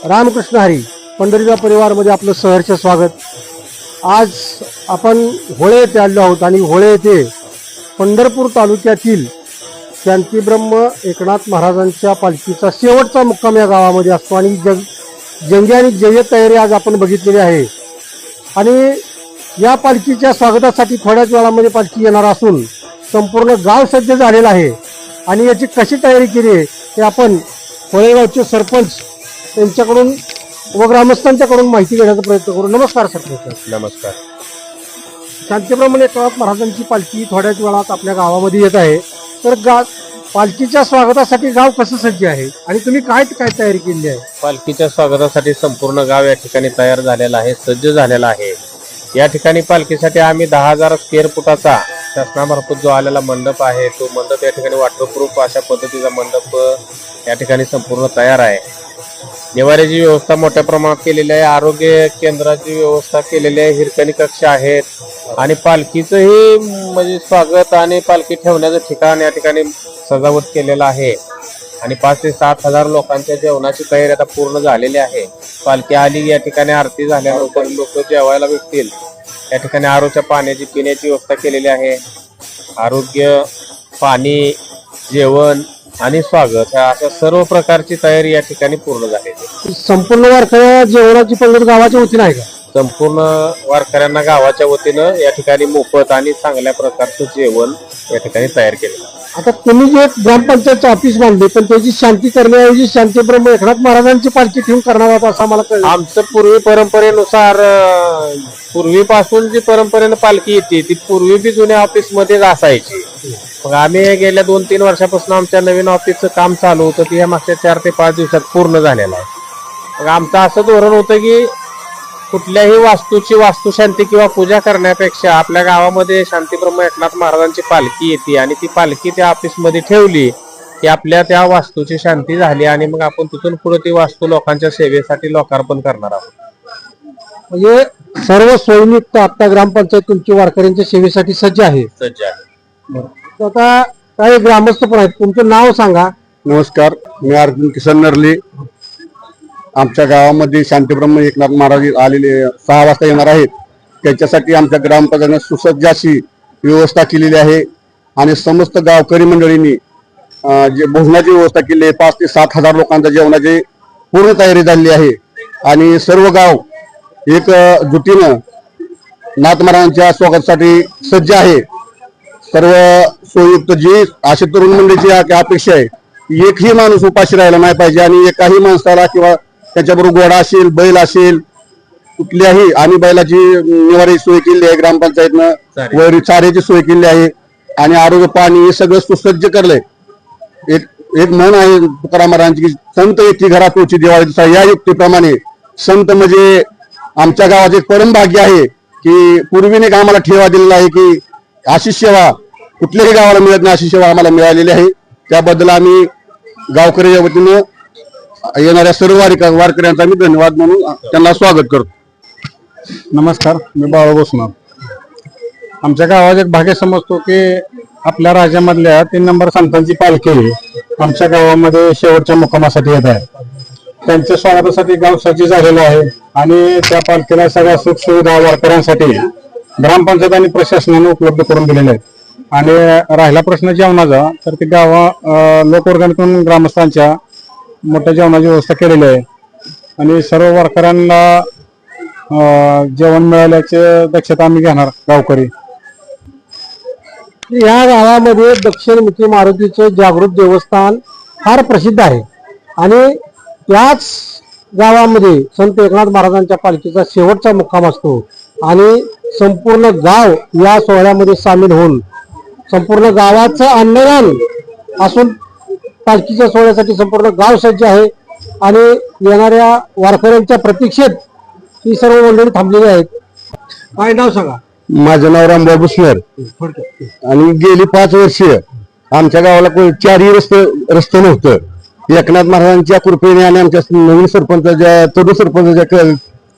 रामकृष्ण हरी पंढरीचा परिवार मध्ये आपलं सहर्ष स्वागत। आज आपण होळे येथे आलो आहोत आणि होळे येथे पंढरपूर तालुक्यातील शांतीब्रह्म एकनाथ महाराजांच्या पालखीचा शेवटचा मुक्काम या गावामध्ये असतो आणि जंगी आणि जय्यत तयारी आज आपण बघितलेली आहे। आणि या पालखीच्या स्वागतासाठी थोड्याच वेळामध्ये पालखी येणार असून संपूर्ण गाव सज्ज झालेला आहे आणि याची कशी तयारी केली आहे ते आपण होळेगावचे सरपंच यांच्याकडून व ग्रामस्थांच्याकडून माहिती घेण्याचा प्रयत्न करू। नमस्कार सरपंच। नमस्कार। शांतीब्रह्म एकनाथ महाराजांची पालखी थोड्याच वेळात आपल्या गावामध्ये येत आहे, तर पालखीच्या स्वागतासाठी गाव कसं सज्ज आहे आणि तुम्ही काय तयारी केली आहे? पालखीच्या स्वागतासाठी संपूर्ण गाव या ठिकाणी तयार झालेला आहे, सज्ज झालेला आहे। या ठिकाणी पालखीसाठी आम्ही 10,000 स्क्वेअर फुटाचा शासनामार्फत जो आलेला मंडप आहे तो मंडप या ठिकाणी वॉटरप्रूफ अशा पद्धतीचा मंडप या ठिकाणी संपूर्ण तयार आहे। निवाऱ्याची व्यवस्था मोठ्या प्रमाणात केलेली आहे, आरोग्य केंद्राची व्यवस्था केलेली आहे, हिरकणी कक्ष आहेत आणि पालखीचंही म्हणजे स्वागत आणि पालखी ठेवण्याचं ठिकाण या ठिकाणी सजावट केलेलं आहे आणि 5,000 ते 7,000 लोकांच्या जेवणाची तयारी आता पूर्ण झालेली आहे। पालखी आली या ठिकाणी आरती झाल्यानंतर लोक जेवायला भेटतील। या ठिकाणी आरोच्या पाण्याची पिण्याची व्यवस्था केलेली आहे। आरोग्य, पाणी, जेवण आणि स्वागत अशा सर्व प्रकारची तयारी या ठिकाणी पूर्ण झालेली। संपूर्ण वारकऱ्या जेवणाची पंगत गावाच्या वतीने आहे का? संपूर्ण वारकऱ्यांना गावाच्या वतीनं या ठिकाणी मोफत आणि चांगल्या प्रकारचं जेवण या ठिकाणी तयार केलेलं आहे। आता तुम्ही जे ग्रामपंचायतचं ऑफिस बांधले पण त्याची शांती करण्याऐवजी शांतीब्रह्म एकनाथ महाराजांची पालखी ठेवून करणार होता असं मला कळलं। आमचं पूर्वी परंपरेनुसार पूर्वीपासून जी परंपरेनं पालखी येते ती पूर्वी बी जुन्या ऑफिस मध्येच असायची। मग आम्ही गेल्या 2-3 वर्षापासून आमच्या नवीन ऑफिसचं काम चालू होतं ते मागच्या 4 ते 5 दिवसात पूर्ण झालेलं आहे। मग आमचं असं धोरण होतं की कुठल्याही वास्तूची वास्तुशांती किंवा पूजा करण्यापेक्षा आपल्या गावामध्ये शांतीब्रह्म एकनाथ महाराजांची पालखी येते आणि ती पालखी त्या ऑफिसमध्ये ठेवली की आपल्या त्या वास्तूची शांती झाली आणि मग आपण तिथून पुढे ती वास्तू लोकांच्या सेवेसाठी लोकार्पण करणार आहोत। म्हणजे सर्व सोयीयुक्त आता ग्रामपंचायत तुमची वारकऱ्यांच्या सेवेसाठी सज्ज आहे। सज्ज आहे। आता काही ग्रामस्थ पण आहेत, तुमचं नाव सांगा। नमस्कार, मी अर्जुन किसन नरले। आमच्या गावामध्ये शांतीब्रह्म एकनाथ महाराज आलेले 6 वाजता येणार आहेत, त्याच्यासाठी आमच्या ग्रामपंचायतीने सुसज्ज अशी व्यवस्था केलेली आहे आणि समस्त गावकरी मंडळींनी जे भोजनाची व्यवस्था केली आहे। 5,000 ते 7,000 लोकांच्या जेवणाची पूर्ण तयारी झालेली आहे आणि सर्व गाव एक जुटीनं नाथ महाराजांच्या स्वागतासाठी सज्ज आहे। सर्व सोययुक्त जी अशी तरुण मंडळीची अपेक्षा आहे की एकही माणूस उपाशी राहिला नाही पाहिजे आणि एकाही माणसाला किंवा त्याच्याबरोबर घोडा असेल, बैल असेल, कुठल्याही आणि बैलाची निवारी सोय केली आहे ग्रामपंचायतनं, वैरी चाऱ्याची सोय केली आहे आणि आरोग्य, पाणी हे सगळं सुसज्ज करलंय। एक म्हण आहे तुकाराम महाराजांची की संत येती घरात तुझी दिवाळी। या युक्तीप्रमाणे संत म्हणजे आमच्या गावाचे परम भाग्य आहे की पूर्वीने आम्हाला ठेवा दिलेला आहे की अशी सेवा कुठल्याही गावाला मिळत नाही, अशी सेवा आम्हाला मिळालेली आहे। त्याबद्दल आम्ही गावकऱ्याच्या वतीनं येणाऱ्या सर्व वारकऱ्यांचा मी धन्यवाद म्हणून त्यांना स्वागत करतो. नमस्कार, मी बाळा बसणार. आमच्या गावात एक भाग्य समजतो की आपल्या राज्यामधल्या 3 नंबर संतांची पालखी आमच्या गावामध्ये शेवटच्या मुक्कामासाठी येत आहे. त्यांच्या स्वागतासाठी गाव सज्ज झालेलं आहे आणि त्या पालखीला सगळ्या सुख सुविधा वारकऱ्यांसाठी ग्रामपंचायत आणि प्रशासनाने उपलब्ध करून दिलेल्या आहेत. आणि राहिला प्रश्न जेवणाचा, तर ते लोकवर्गणीतून ग्रामस्थांच्या मोठ्या जेवणाची व्यवस्था केलेली आहे आणि सर्व वारकऱ्यांना जेवण मिळाल्याची दक्षता आम्ही घेणार गावकरी. या गावामध्ये दक्षिणमुखी मारुतीचे जागृत देवस्थान फार प्रसिद्ध आहे आणि याच गावामध्ये संत एकनाथ महाराजांच्या पालखीचा शेवटचा मुक्काम असतो आणि संपूर्ण गाव या सोहळ्यामध्ये सामील होऊन संपूर्ण गावाचं अन्नदान असून पालखीच्या सोहळ्यासाठी संपूर्ण गाव सज्ज आहे आणि येणाऱ्या वारकऱ्यांच्या प्रतीक्षेत ही सर्व मंडळी थांबलेली आहेत. काय नाव सांगा? माझं नाव रामभाऊ बुसणार आणि गेली 5 वर्ष आमच्या गावाला चारही रस्ते नव्हतं. एकनाथ महाराजांच्या कृपेने आणि आमच्या नवीन सरपंचाच्या तरुण सरपंचाच्या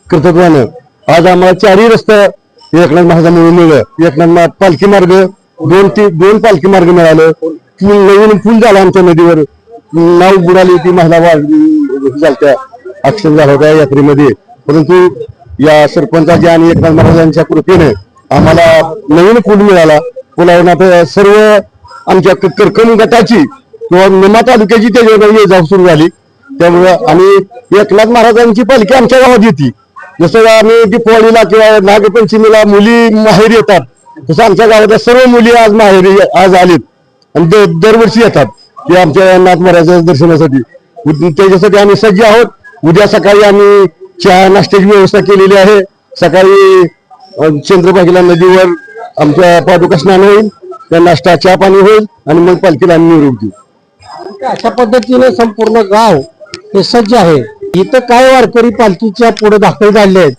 कर्तृत्वानं आज आम्हाला 4ही रस्ते एकनाथ महाराजांमुळे मिळलं. एकनाथ पालखी मार्ग दोन पालखी मार्ग मिळालं. नवीन पूल झाला आमच्या नदीवर, नाव बुडाली ती महिला झालत्या, ऍक्सिडेंट झाला होता यात्रेमध्ये. परंतु या सरपंचाच्या आणि एकनाथ महाराजांच्या कृपेने आम्हाला नवीन पूल मिळाला. पुलावरून आता सर्व आमच्या करकम गटाची किंवा निमा तालुक्याची त्याच्यावर ये जाऊ सुरू झाली. त्यामुळे आणि एकनाथ महाराजांची पालखी आमच्या गावात येते. जसं आम्ही दीपावलीला किंवा नागपंचमीला मुली माहेरी येतात, तसं आमच्या गावातल्या सर्व मुली आज माहेरी आज आलीत आणि दरवर्षी येतात की आमच्या नाथ महाराजांच्या दर्शनासाठी. त्याच्यासाठी आम्ही सज्ज आहोत. उद्या सकाळी आम्ही चहा नाश्त्याची व्यवस्था केलेली आहे. सकाळी चंद्रभागीला नदीवर आमच्या पादुका स्नान होईल, त्या नाश्ता चहा पाणी होईल आणि मग पालखीला आम्ही निरोप देऊ. अशा पद्धतीने संपूर्ण गाव हे सज्ज आहे. इथं काय वारकरी पालखीच्या पुढे दाखल झाले आहेत,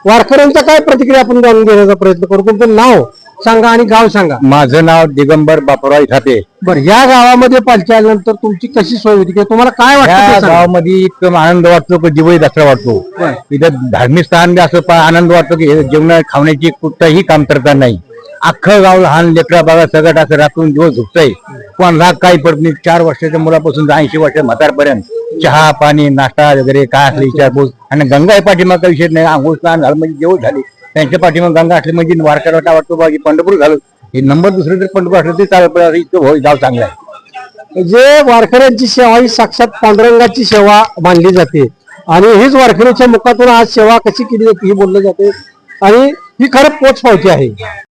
वारकऱ्यांच्या काय प्रतिक्रिया आपण जाणून घेण्याचा प्रयत्न करू. तुमचं नाव सांगा आणि गाव सांगा. माझं नाव दिगंबर बापूराव ठाते. बरं, या गावामध्ये पालखी आल्यानंतर तुमची कशी सोय होती किंवा तुम्हाला काय वाटतं ते या सांगा. गावामध्ये इतकं आनंद वाटतो की दिवाळी दसरा वाटतो. इथं धार्मिक स्थान बी असं आनंद वाटतो की जेवण खाण्याची कुठंही कमतरता नाही. अख्खं गाव लहान लेकरा बागा सगळं असं राखून दिवस झोपतंय. कोणाला काही पडत नाही. 4 वर्षाच्या मुलापासून 80 वर्ष म्हातारपर्यंत चहा पाणी नाश्ता वगैरे काय असले विचारपूस. आणि गंगा हे पाठीमागचा विषय नाही. आंघोळ स्नान झालं म्हणजे जेवण झाले त्यांच्या पाठीमाग गंगा असली म्हणजे वारकऱ्याला वाटतो बाकी पंढरपूर झालं. हे नंबर दुसरं जर पंढरपूर असलं तरी चालत इतकं गाव चांगलं आहे. जे वारकऱ्यांची सेवा ही साक्षात पांडुरंगाची सेवा मानली जाते आणि हीच वारकऱ्याच्या मुखातून आज सेवा कशी केली जाते ही बोलली जाते आणि ही खरं पोच पावती आहे.